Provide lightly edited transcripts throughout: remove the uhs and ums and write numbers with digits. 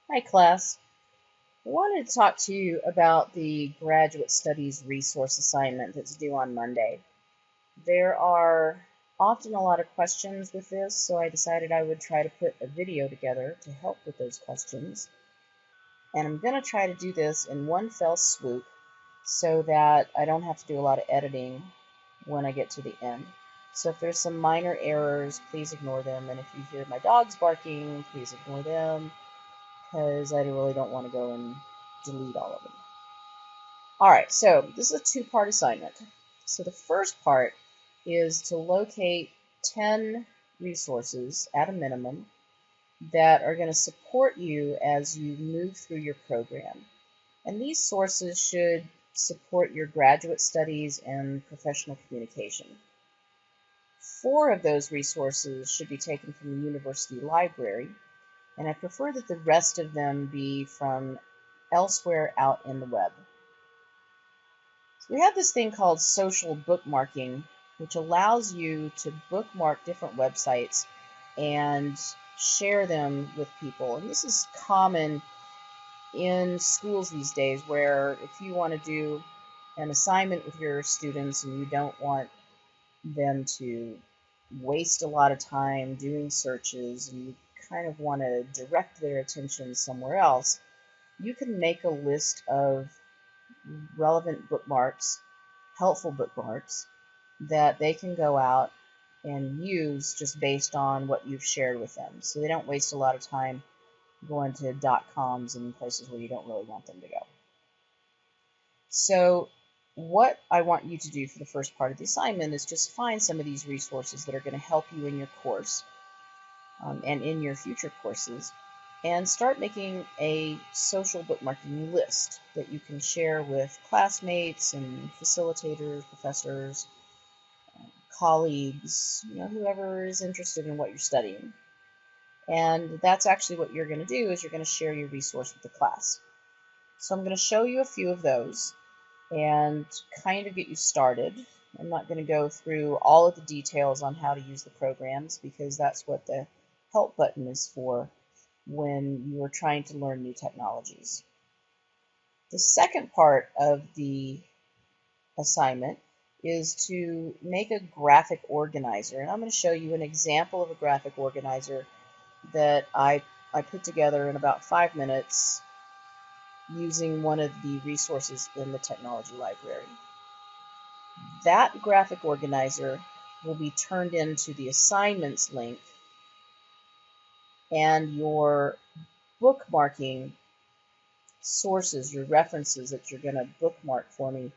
Hi, class. I wanted to talk to you about the Graduate Studies resource assignment that's due on Monday. There are often a lot of questions with this, so I decided I would try to put a video together to help with those questions. And I'm going to try to do this in one fell swoop so that I don't have to do a lot of editing when I get to the end. So if there's some minor errors, please ignore them. And if you hear my dogs barking, please ignore them, because I really don't want to go and delete all of them. All right, so this is a two-part assignment. So the first part is to locate 10 resources at a minimum that are going to support you as you move through your program. And these sources should support your graduate studies and professional communication. 4 of those resources should be taken from the university library, and I prefer that the rest of them be from elsewhere out in the web. So we have this thing called social bookmarking, which allows you to bookmark different websites and share them with people. And this is common in schools these days, where if you want to do an assignment with your students and you don't want them to waste a lot of time doing searches and you kind of want to direct their attention somewhere else, you can make a list of relevant bookmarks, helpful bookmarks, that they can go out and use just based on what you've shared with them. So they don't waste a lot of time going to .coms and places where you don't really want them to go. So what I want you to do for the first part of the assignment is just find some of these resources that are going to help you in your course and in your future courses, and start making a social bookmarking list that you can share with classmates and facilitators, professors, colleagues, whoever is interested in what you're studying. And that's actually what you're going to do, is you're going to share your resource with the class. So I'm going to show you a few of those and kind of get you started. I'm not going to go through all of the details on how to use the programs, because that's what the help button is for when you are trying to learn new technologies. The second part of the assignment is to make a graphic organizer. And I'm going to show you an example of a graphic organizer that I put together in about 5 minutes using one of the resources in the technology library. That graphic organizer will be turned into the assignments link, and your bookmarking sources, your references that you're going to bookmark for me,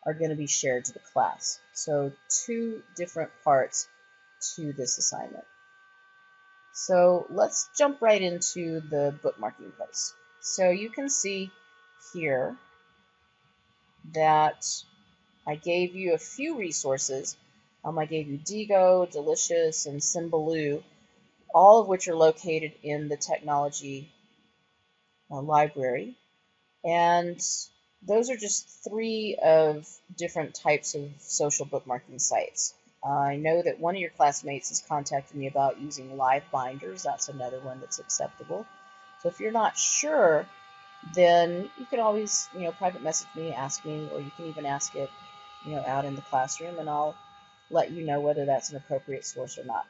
are going to be shared to the class. So 2 different parts to this assignment. So let's jump right into the bookmarking place. So you can see here that I gave you a few resources. I gave you Digo, Delicious, and Symbaloo, all of which are located in the technology library. And those are just 3 of different types of social bookmarking sites. I know that one of your classmates has contacted me about using live binders. That's another one that's acceptable. So if you're not sure, then you can always, private message me, ask me, or you can even ask it, out in the classroom, and I'll let you know whether that's an appropriate source or not.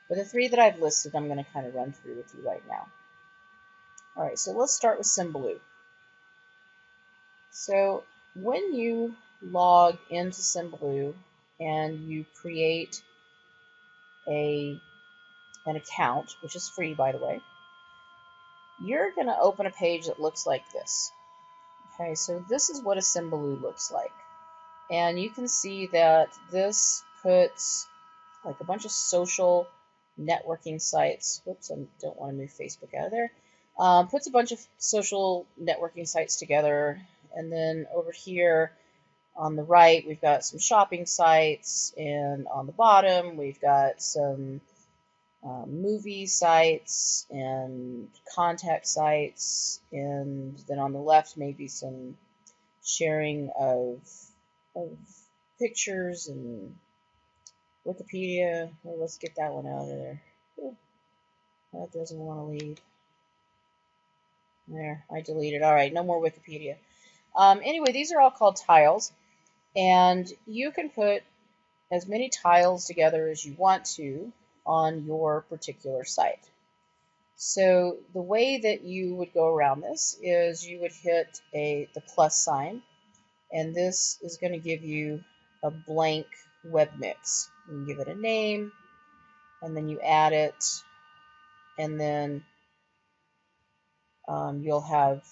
But the 3 that I've listed, I'm going to kind of run through with you right now. All right, so let's start with Symbaloo. So when you log into Symbaloo and you create an account, which is free, by the way, you're going to open a page that looks like this. Okay, so this is what a Symbaloo looks like. And you can see that this puts like a bunch of social networking sites. Whoops, I don't want to move Facebook out of there. Puts a bunch of social networking sites together. And then over here on the right, we've got some shopping sites. And on the bottom, we've got some movie sites and contact sites. And then on the left, maybe some sharing of pictures and Wikipedia. Well, let's get that one out of there. Ooh, that doesn't want to leave. There, I deleted. All right, no more Wikipedia. Anyway, these are all called tiles, and you can put as many tiles together as you want to on your particular site. So the way that you would go around this is you would hit the plus sign, and this is going to give you a blank web mix. You give it a name, and then you add it, and then you'll have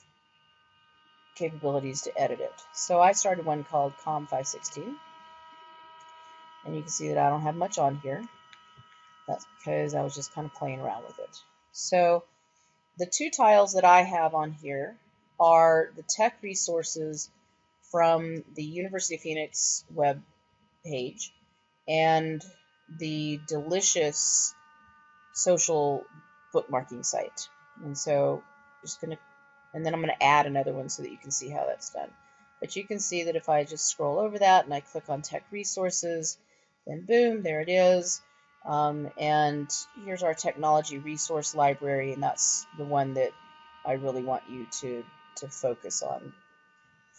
capabilities to edit it. So I started one called COM516, and you can see that I don't have much on here. That's because I was just kind of playing around with it. So the two tiles that I have on here are the tech resources from the University of Phoenix web page and the delicious social bookmarking site. And so just going to, and then I'm going to add another one so that you can see how that's done. But you can see that if I just scroll over that and I click on tech resources, then boom, there it is. And here's our technology resource library, and that's the one that I really want you to focus on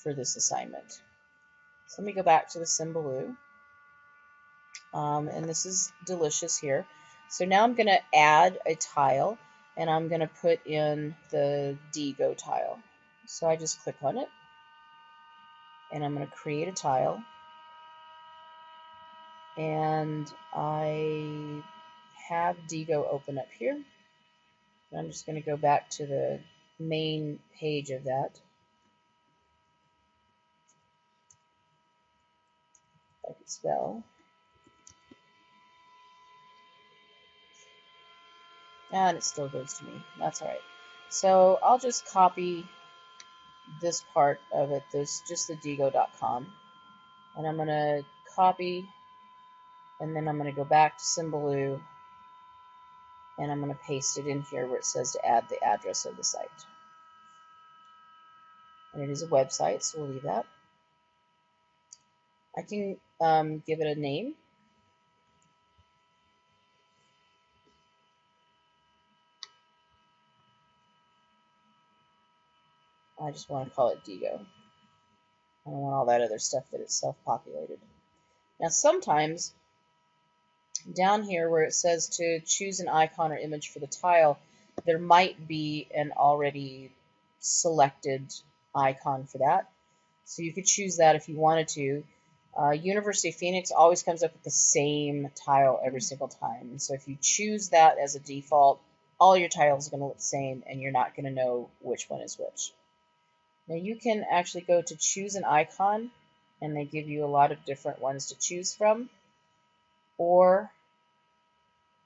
for this assignment. So let me go back to the Symbaloo. And this is delicious here. So now I'm going to add a tile, and I'm going to put in the Digo tile. So I just click on it, and I'm going to create a tile. And I have Digo open up here. I'm just going to go back to the main page of that. If I could spell. And it still goes to me. That's all right. So I'll just copy this part of it, just the digo.com. And I'm going to copy, and then I'm going to go back to Symbaloo, and I'm going to paste it in here where it says to add the address of the site. And it is a website, so we'll leave that. I can give it a name. I just want to call it Digo. I don't want all that other stuff that it's self-populated. Now sometimes down here where it says to choose an icon or image for the tile, there might be an already selected icon for that. So you could choose that if you wanted to. University of Phoenix always comes up with the same tile every single time. And so if you choose that as a default, all your tiles are going to look the same, and you're not going to know which one is which. Now you can actually go to choose an icon, and they give you a lot of different ones to choose from. Or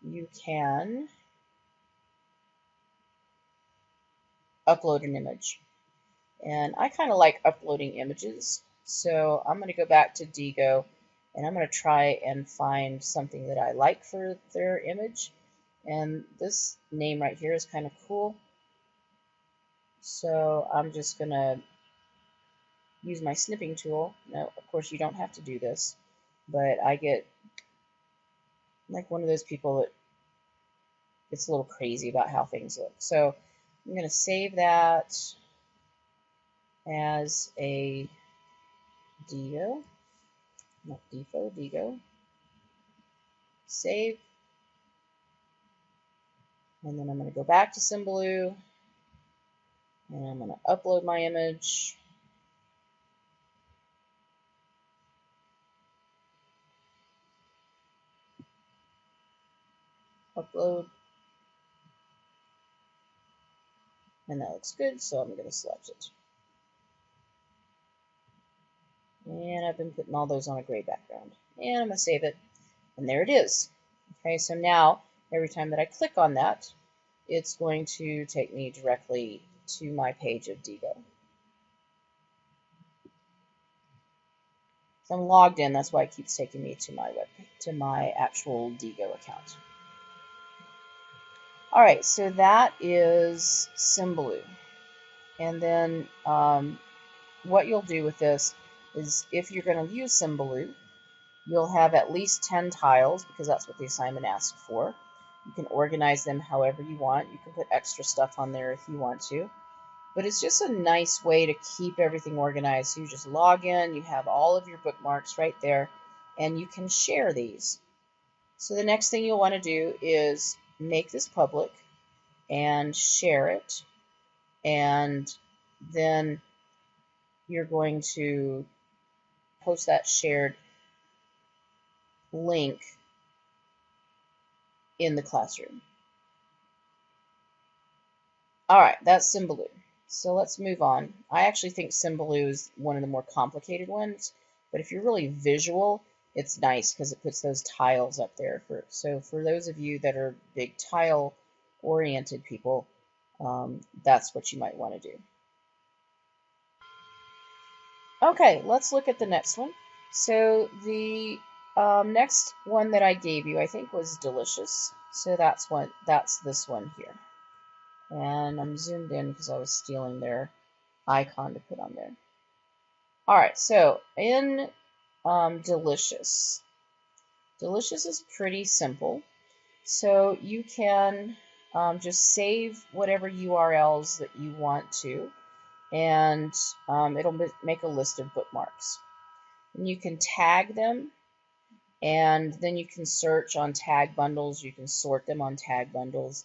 you can upload an image. And I kind of like uploading images, so I'm going to go back to Digo, and I'm going to try and find something that I like for their image. And this name right here is kind of cool, so I'm just going to use my snipping tool. Now, of course, you don't have to do this, but I get like one of those people that gets a little crazy about how things look. So I'm going to save that as a Digo. Not Defo, Digo. Save. And then I'm going to go back to Symbaloo, and I'm going to upload my image. Upload. And that looks good, so I'm going to select it. And I've been putting all those on a gray background. And I'm going to save it. And there it is. Okay, so now every time that I click on that, it's going to take me directly to my page of Digo. So I'm logged in, that's why it keeps taking me to my actual Digo account. All right, so that is Symbaloo. And then what you'll do with this is, if you're going to use Symbaloo, you'll have at least 10 tiles, because that's what the assignment asks for. You can organize them however you want. You can put extra stuff on there if you want to. But it's just a nice way to keep everything organized. So you just log in, you have all of your bookmarks right there, and you can share these. So the next thing you'll want to do is make this public and share it, and then you're going to post that shared link in the classroom. All right, that's Symbaloo. So let's move on. I actually think Symbaloo is one of the more complicated ones, but if you're really visual, it's nice because it puts those tiles up there. So for those of you that are big tile-oriented people, that's what you might want to do. Okay, let's look at the next one. So the next one that I gave you, I think, was Delicious. So that's this one here. And I'm zoomed in because I was stealing their icon to put on there. All right, so in Delicious is pretty simple. So you can just save whatever URLs that you want to, and it'll make a list of bookmarks. And you can tag them, and then you can search on tag bundles. You can sort them on tag bundles,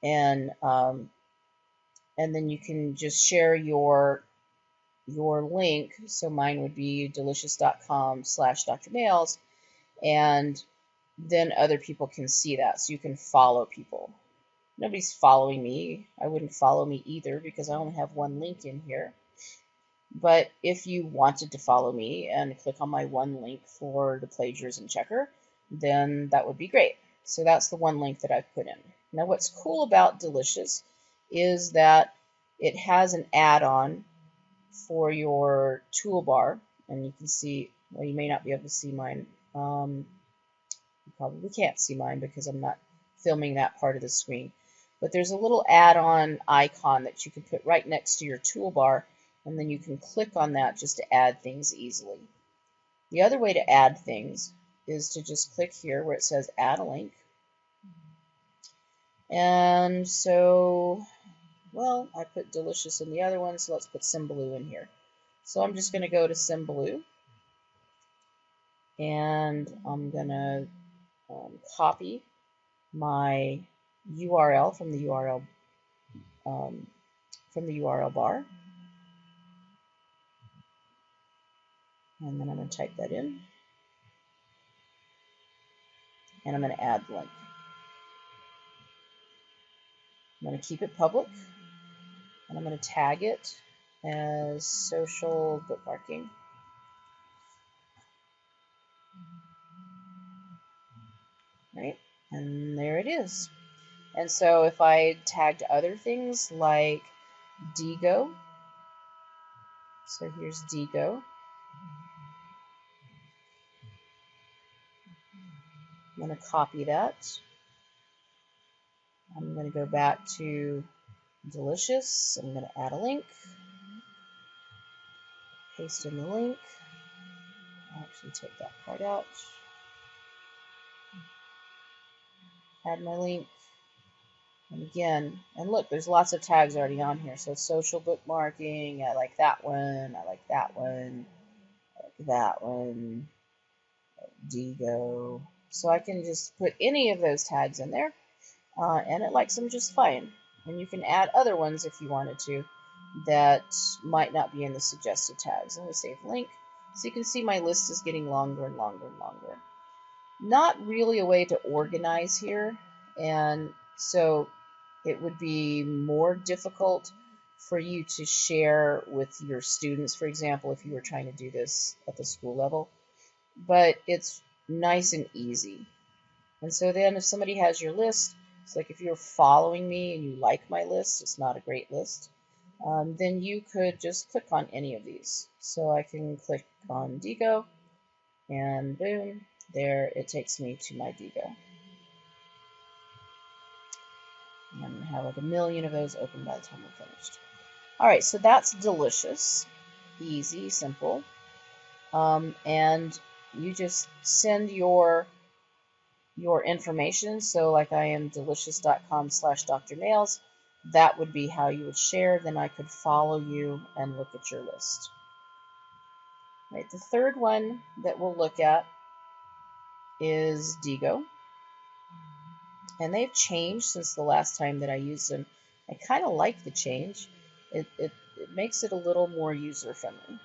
and then you can just share your link. So mine would be delicious.com/Dr. Males, and then other people can see that. So you can follow people. Nobody's following me. I wouldn't follow me either because I only have one link in here. But if you wanted to follow me and click on my one link for the plagiarism checker, then that would be great. So that's the one link that I've put in. Now what's cool about Delicious is that it has an add-on for your toolbar, and you can see, well, you may not be able to see mine. You probably can't see mine because I'm not filming that part of the screen. But there's a little add-on icon that you can put right next to your toolbar, and then you can click on that just to add things easily. The other way to add things is to just click here where it says add a link. And so, well, I put Delicious in the other one, so let's put Symbaloo in here. So I'm just going to go to Symbaloo, and I'm going to copy my URL from the URL bar, and then I'm going to type that in, and I'm going to add the link. I'm going to keep it public, and I'm going to tag it as social bookmarking. Right, and there it is. And so if I tagged other things like Digo, so here's Digo. I'm going to copy that. I'm going to go back to Delicious. I'm going to add a link. Paste in the link. I'll actually take that part out. Add my link. And again, and look, there's lots of tags already on here. So social bookmarking, I like that one, I like that one, I like that one, Digo. So I can just put any of those tags in there, and it likes them just fine. And you can add other ones if you wanted to that might not be in the suggested tags. I'm going to save link. So you can see my list is getting longer and longer and longer. Not really a way to organize here, and so it would be more difficult for you to share with your students, for example, if you were trying to do this at the school level. But it's nice and easy. And so then if somebody has your list, it's like if you're following me and you like my list, it's not a great list, then you could just click on any of these. So I can click on Digo, and boom, there it takes me to my Digo. And I'm going to have like a million of those open by the time we're finished. All right, so that's Delicious. Easy, simple. And you just send your information. So like I am delicious.com/Dr. Males. that would be how you would share. Then I could follow you and look at your list. Right, the third one that we'll look at is Digo. And they've changed since the last time that I used them. I kind of like the change. It makes it a little more user-friendly.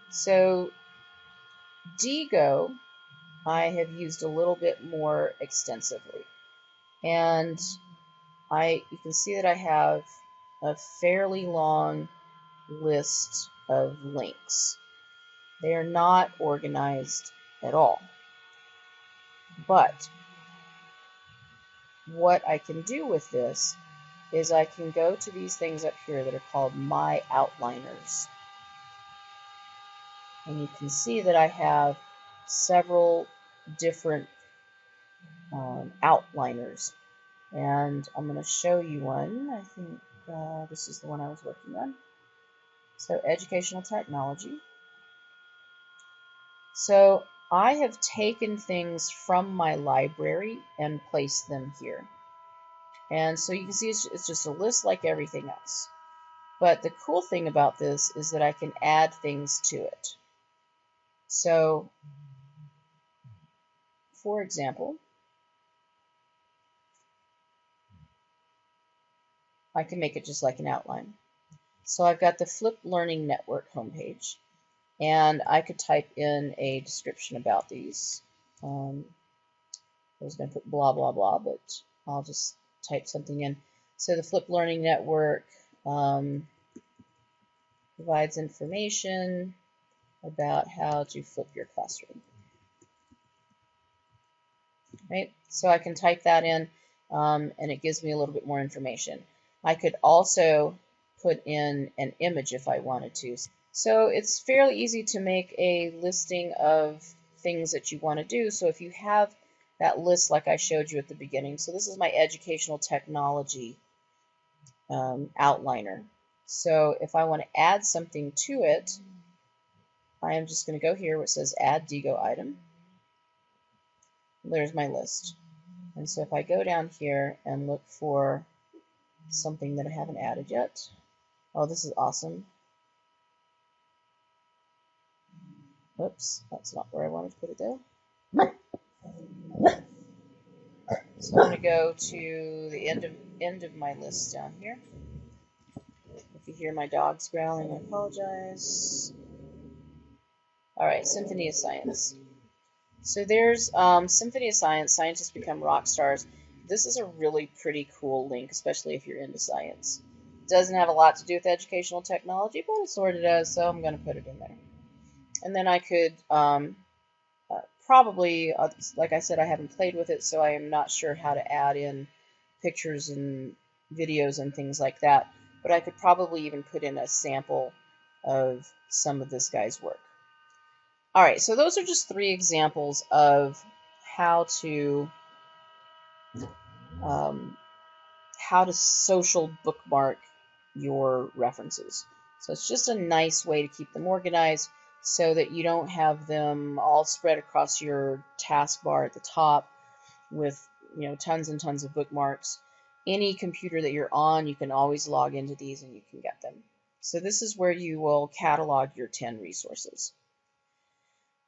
So Digo, I have used a little bit more extensively. And you can see that I have a fairly long list of links. They are not organized at all. But what I can do with this is I can go to these things up here that are called My Outliners. And you can see that I have several different outliners. And I'm going to show you one. I think this is the one I was working on. So educational technology. So I have taken things from my library and placed them here. And so you can see it's just a list like everything else. But the cool thing about this is that I can add things to it. So, for example, I can make it just like an outline. So I've got the Flip Learning Network homepage, and I could type in a description about these. I was going to put blah, blah, blah, but I'll just type something in. So the Flip Learning Network provides information about how to flip your classroom. Right? So I can type that in, and it gives me a little bit more information. I could also put in an image if I wanted to. So it's fairly easy to make a listing of things that you want to do. So if you have that list like I showed you at the beginning, so this is my educational technology outliner. So if I want to add something to it, I am just going to go here where it says Add Digo Item. There's my list. And so if I go down here and look for something that I haven't added yet, oh, this is awesome. Whoops, that's not where I wanted to put it though. So I'm going to go to the end of my list down here. If you hear my dogs growling, I apologize. All right, Symphony of Science. So there's Symphony of Science, Scientists Become Rock Stars. This is a really pretty cool link, especially if you're into science. It doesn't have a lot to do with educational technology, but it sort of does, so I'm going to put it in there. And then I could probably, like I said, I haven't played with it, so I am not sure how to add in pictures and videos and things like that. But I could probably even put in a sample of some of this guy's work. All right, so those are just 3 examples of how to social bookmark your references. So it's just a nice way to keep them organized so that you don't have them all spread across your taskbar at the top with tons and tons of bookmarks. Any computer that you're on, you can always log into these and you can get them. So this is where you will catalog your 10 resources.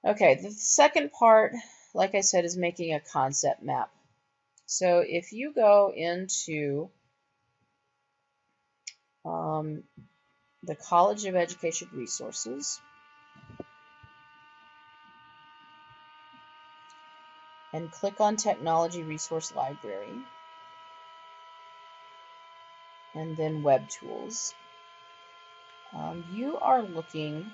Okay, the second part, like I said, is making a concept map. So if you go into the College of Education Resources and click on Technology Resource Library and then Web Tools, you are looking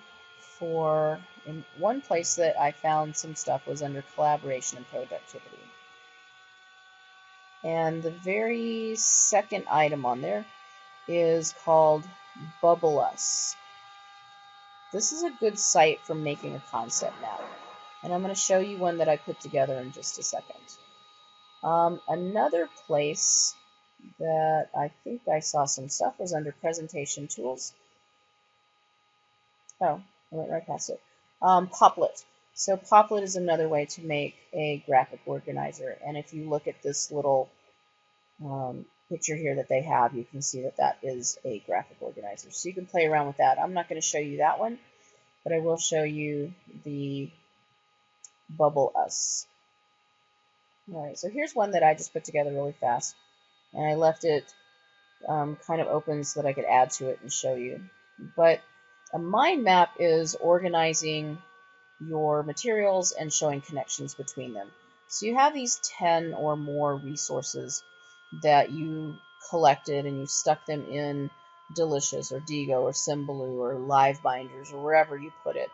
for, in one place that I found some stuff was under Collaboration and Productivity. And the very second item on there is called Bubble Us. This is a good site for making a concept map. And I'm going to show you one that I put together in just a second. Another place that I think I saw some stuff was under Presentation Tools. Oh, I went right past it. Poplet. So Poplet is another way to make a graphic organizer. And if you look at this little picture here that they have, you can see that that is a graphic organizer. So you can play around with that. I'm not going to show you that one, but I will show you the Bubble Us. All right, so here's one that I just put together really fast, and I left it kind of open so that I could add to it and show you. But a mind map is organizing your materials and showing connections between them. So you have these 10 or more resources that you collected and you stuck them in Delicious or Digo or Symbaloo or Live Binders or wherever you put it.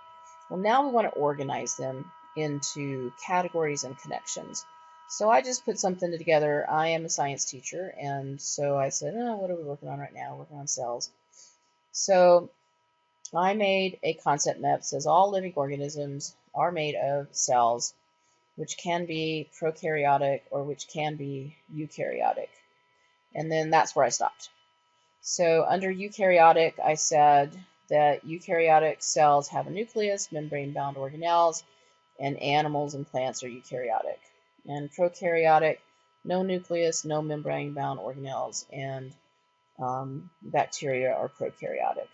Well, now we want to organize them into categories and connections. So I just put something together. I am a science teacher, and so I said, oh, what are we working on right now? Working on cells. So I made a concept map that says all living organisms are made of cells, which can be prokaryotic or which can be eukaryotic. And then that's where I stopped. So under eukaryotic, I said that eukaryotic cells have a nucleus, membrane-bound organelles, and animals and plants are eukaryotic. And prokaryotic, no nucleus, no membrane-bound organelles, and bacteria are prokaryotic.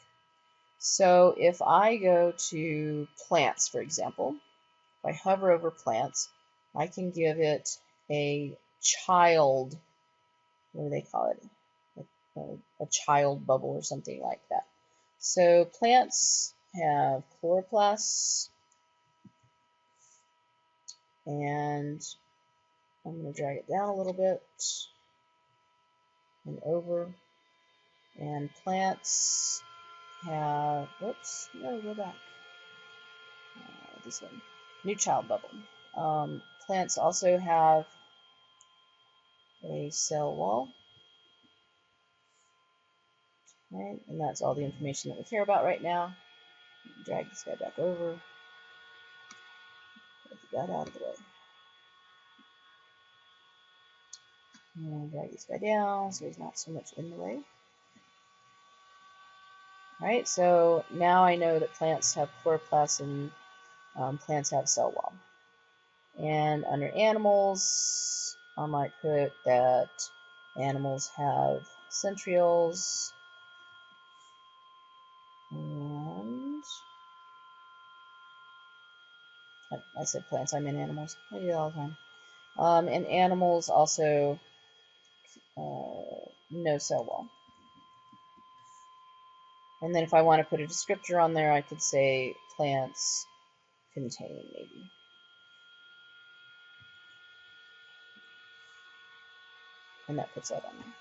So if I go to plants, for example, if I hover over plants, I can give it a child, what do they call it? A child bubble or something like that. So plants have chloroplasts, and I'm going to drag it down a little bit and over. And plants have, whoops, no, go back. This one, new child bubble. Plants also have a cell wall. Right, and that's all the information that we care about right now. Drag this guy back over. Get that out of the way. And drag this guy down so he's not so much in the way. Alright, so now I know that plants have chloroplasts and plants have cell wall. And under animals, I might put that animals have centrioles. And I said plants, I meant animals. I do that all the time. And animals also no cell wall. And then if I want to put a descriptor on there, I could say plants contain maybe. And that puts that on there.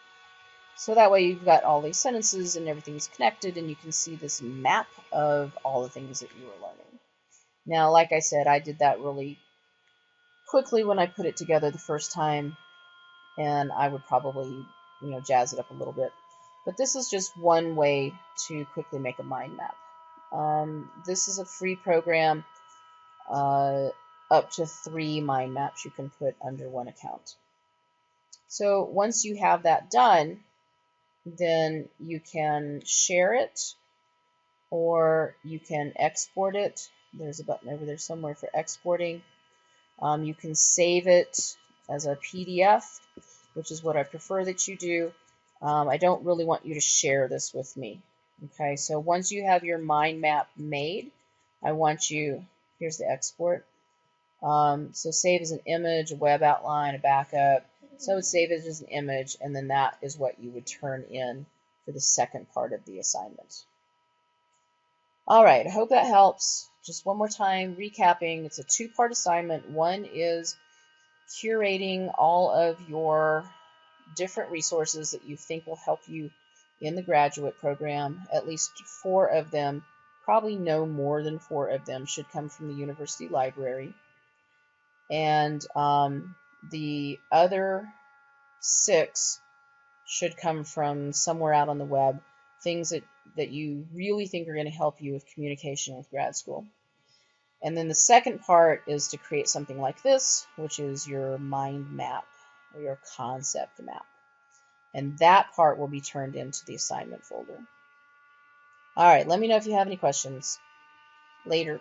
So that way you've got all these sentences and everything's connected, and you can see this map of all the things that you were learning. Now, like I said, I did that really quickly when I put it together the first time, and I would probably, jazz it up a little bit. But this is just one way to quickly make a mind map. This is a free program. Up to 3 mind maps you can put under one account. So once you have that done, then you can share it or you can export it. There's a button over there somewhere for exporting. You can save it as a PDF, which is what I prefer that you do. I don't really want you to share this with me. Okay, so once you have your mind map made, I want you, here's the export. So save as an image, a web outline, a backup. So I would save it as an image, and then that is what you would turn in for the second part of the assignment. All right, I hope that helps. Just one more time, recapping, it's a 2-part assignment. One is curating all of your different resources that you think will help you in the graduate program. At least 4 of them, probably no more than 4 of them, should come from the university library. And the other 6 should come from somewhere out on the web, things that you really think are going to help you with communication with grad school. And then the second part is to create something like this, which is your mind map or your concept map. And that part will be turned into the assignment folder. All right, let me know if you have any questions. Later.